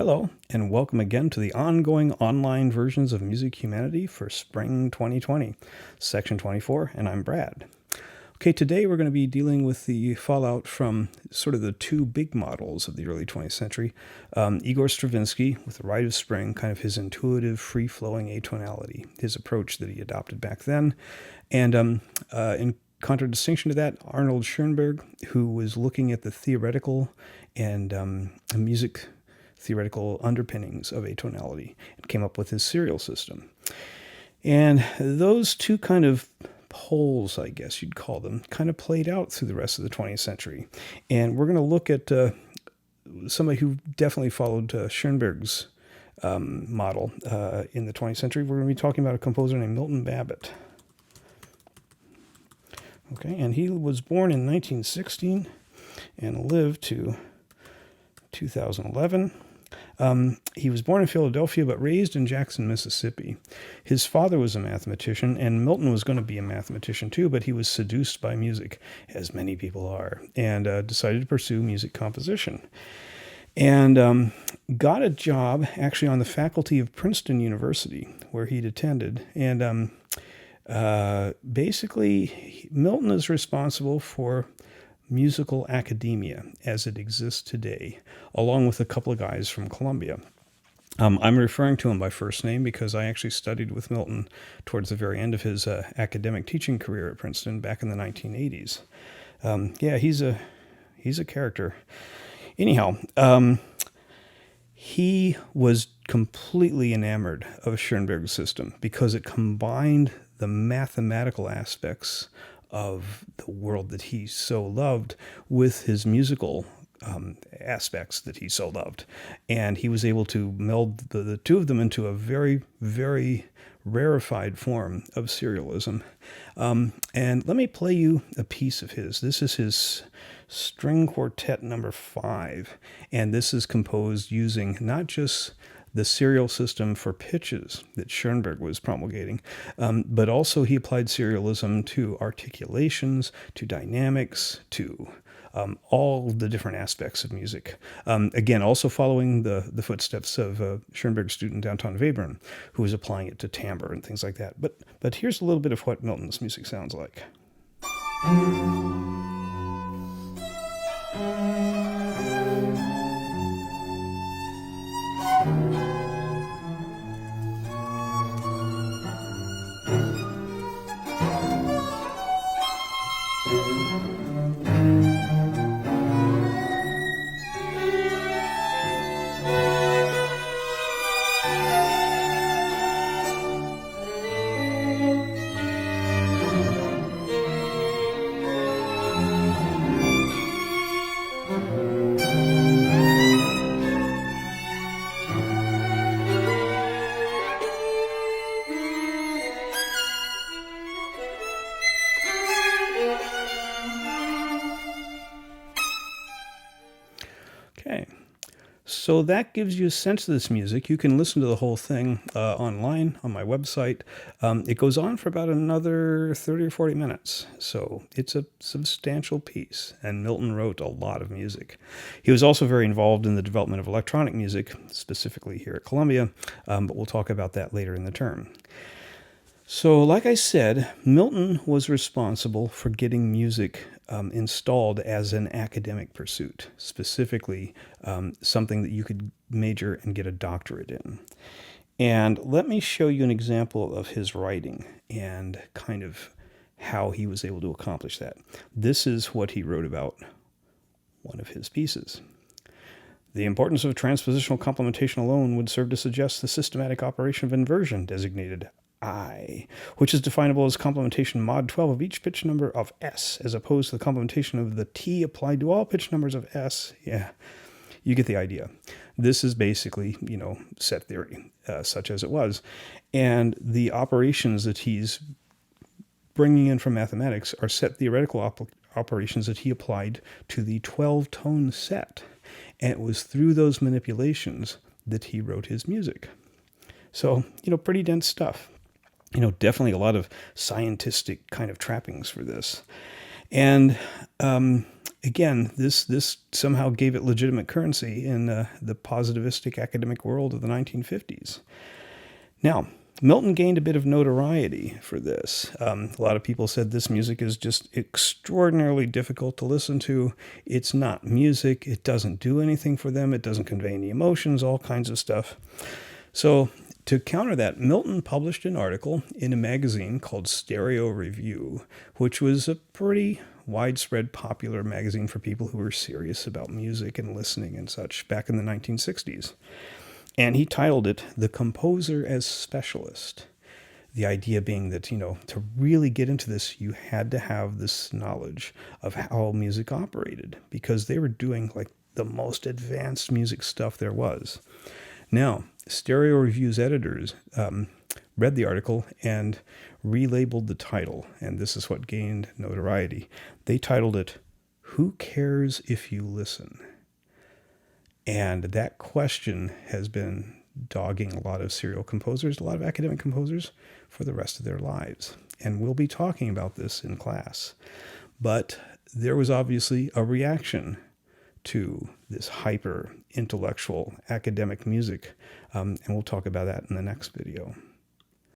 Hello, and welcome again to the ongoing online versions of Music Humanity for Spring 2020, Section 24, and I'm Brad. Okay, today we're going to be dealing with the fallout from sort of the two big models of the early 20th century. Igor Stravinsky, with The Rite of Spring, kind of his intuitive, free-flowing atonality, his approach that he adopted back then. And in contradistinction to that, Arnold Schoenberg, who was looking at the theoretical and music theoretical underpinnings of atonality and came up with his serial system. And those two kind of poles, I guess you'd call them, kind of played out through the rest of the 20th century. And we're going to look at somebody who definitely followed Schoenberg's model in the 20th century. We're going to be talking about a composer named Milton Babbitt. Okay, and he was born in 1916 and lived to 2011. He was born in Philadelphia, but raised in Jackson, Mississippi. His father was a mathematician, and Milton was going to be a mathematician too, but he was seduced by music, as many people are, and decided to pursue music composition. And got a job actually on the faculty of Princeton University, where he'd attended. And basically, Milton is responsible for musical academia as it exists today, along with a couple of guys from Columbia. I'm referring to him by first name because I actually studied with Milton towards the very end of his academic teaching career at Princeton back in the 1980s. Yeah, he's a character. Anyhow, he was completely enamored of Schoenberg's system because it combined the mathematical aspects of the world that he so loved with his musical aspects that he so loved. And he was able to meld the two of them into a very, very rarefied form of serialism. And let me play you a piece of his. This is his String Quartet number 5. And this is composed using not just the serial system for pitches that Schoenberg was promulgating, but also he applied serialism to articulations, to dynamics, to all the different aspects of music. Again, also following the footsteps of Schoenberg's student Anton Webern, who was applying it to timbre and things like that. But here's a little bit of what Milton's music sounds like. Okay, so that gives you a sense of this music. You can listen to the whole thing online on my website. It goes on for about another 30 or 40 minutes, so it's a substantial piece, and Milton wrote a lot of music. He was also very involved in the development of electronic music, specifically here at Columbia, but we'll talk about that later in the term. So, like I said, Milton was responsible for getting music installed as an academic pursuit, specifically something that you could major and get a doctorate in. And let me show you an example of his writing and kind of how he was able to accomplish that. This is what he wrote about one of his pieces. The importance of transpositional complementation alone would serve to suggest the systematic operation of inversion designated I, which is definable as complementation mod 12 of each pitch number of S, as opposed to the complementation of the T applied to all pitch numbers of S. Yeah, you get the idea. This is basically, set theory, such as it was. And the operations that he's bringing in from mathematics are set theoretical operations that he applied to the 12-tone set. And it was through those manipulations that he wrote his music. So, pretty dense stuff. Definitely a lot of scientific kind of trappings for this. And Again, this somehow gave it legitimate currency in the positivistic academic world of the 1950s. Now, Milton gained a bit of notoriety for this. A lot of people said this music is just extraordinarily difficult to listen to. It's not music. It doesn't do anything for them. It doesn't convey any emotions, all kinds of stuff. So to counter that, Milton published an article in a magazine called Stereo Review, which was a pretty widespread popular magazine for people who were serious about music and listening and such back in the 1960s. And he titled it The Composer as Specialist. The idea being that, to really get into this, you had to have this knowledge of how music operated, because they were doing like the most advanced music stuff there was. Now, Stereo Review's editors read the article and relabeled the title, and this is what gained notoriety. They titled it, Who Cares If You Listen? And that question has been dogging a lot of serial composers, a lot of academic composers for the rest of their lives. And we'll be talking about this in class. But there was obviously a reaction to this hyper intellectual academic music. And we'll talk about that in the next video.